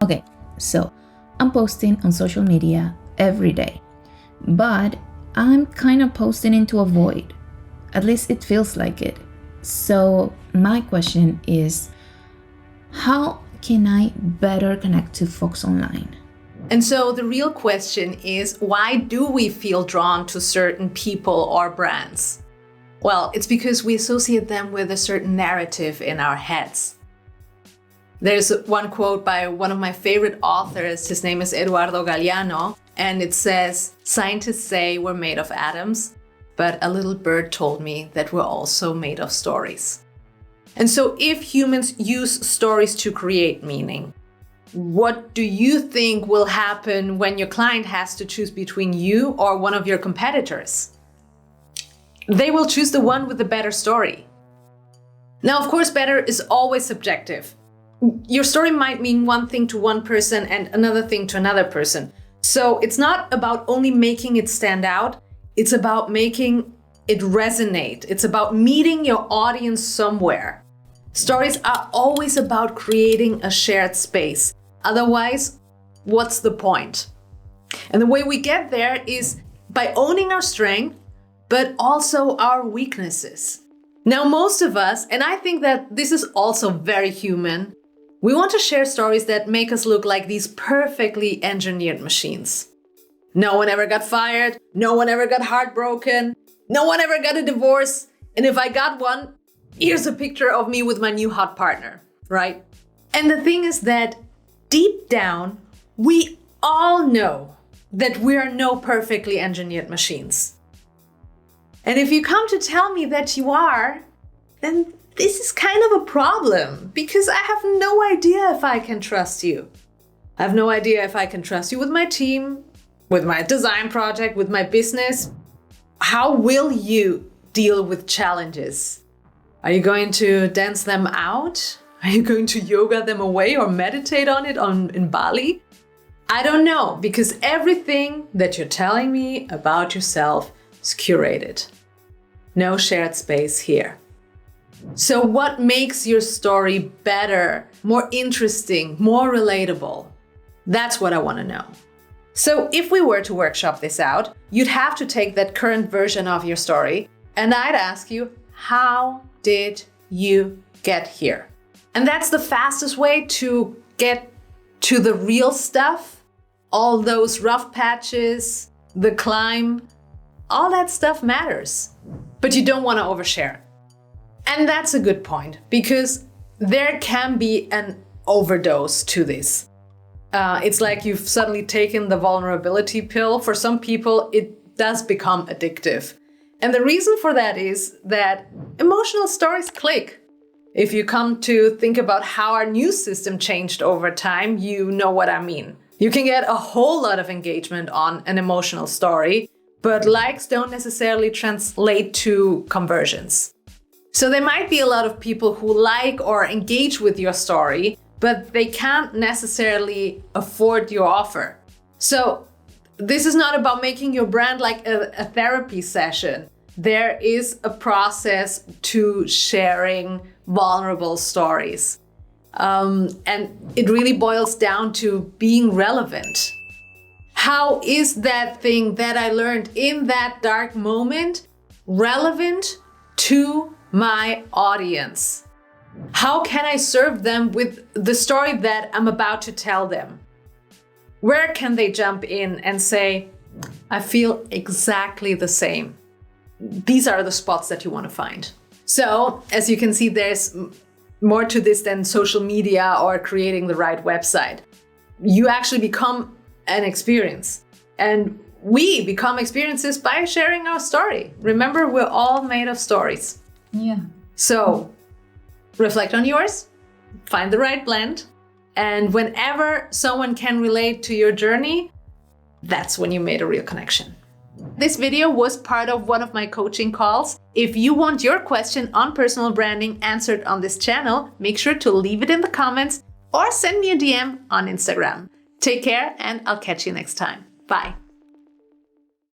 Okay, so I'm posting on social media every day, but I'm kind of posting into a void. At least it feels like it. So my question is, how can I better connect to folks online? And so the real question is, why do we feel drawn to certain people or brands? Well, it's because we associate them with a certain narrative in our heads. There's one quote by one of my favorite authors. His name is Eduardo Galeano, and it says, "Scientists say we're made of atoms, but a little bird told me that we're also made of stories." And so if humans use stories to create meaning, what do you think will happen when your client has to choose between you or one of your competitors? They will choose the one with the better story. Now, of course, better is always subjective. Your story might mean one thing to one person and another thing to another person. So it's not about only making it stand out, it's about making it resonate. It's about meeting your audience somewhere. Stories are always about creating a shared space. Otherwise, what's the point? And the way we get there is by owning our strength, but also our weaknesses. Now, most of us, and I think that this is also very human, we want to share stories that make us look like these perfectly engineered machines. No one ever got fired. No one ever got heartbroken. No one ever got a divorce. And if I got one, here's a picture of me with my new hot partner, right? And the thing is that deep down, we all know that we are no perfectly engineered machines. And if you come to tell me that you are, then this is kind of a problem, because I have no idea if I can trust you. I have no idea if I can trust you with my team, with my design project, with my business. How will you deal with challenges? Are you going to dance them out? Are you going to yoga them away or meditate on it in Bali? I don't know, because everything that you're telling me about yourself is curated. No shared space here. So what makes your story better, more interesting, more relatable? That's what I want to know. So if we were to workshop this out, you'd have to take that current version of your story, and I'd ask you, how did you get here? And that's the fastest way to get to the real stuff. All those rough patches, the climb, all that stuff matters. But you don't want to overshare. And that's a good point, because there can be an overdose to this. It's like you've suddenly taken the vulnerability pill. For some people, it does become addictive. And the reason for that is that emotional stories click. If you come to think about how our news system changed over time, you know what I mean. You can get a whole lot of engagement on an emotional story, but likes don't necessarily translate to conversions. So there might be a lot of people who like or engage with your story, but they can't necessarily afford your offer. So this is not about making your brand like a therapy session. There is a process to sharing vulnerable stories. And it really boils down to being relevant. How is that thing that I learned in that dark moment relevant to my audience? How can I serve them with the story that I'm about to tell them? Where can they jump in and say, I feel exactly the same? These are the spots that you want to find. So, as you can see, there's more to this than social media or creating the right website. You actually become an experience. And we become experiences by sharing our story. Remember, we're all made of stories. Yeah. So reflect on yours, find the right blend, and whenever someone can relate to your journey, that's when you made a real connection. This video was part of one of my coaching calls. If you want your question on personal branding answered on this channel, make sure to leave it in the comments or send me a DM on Instagram. Take care, and I'll catch you next time. Bye.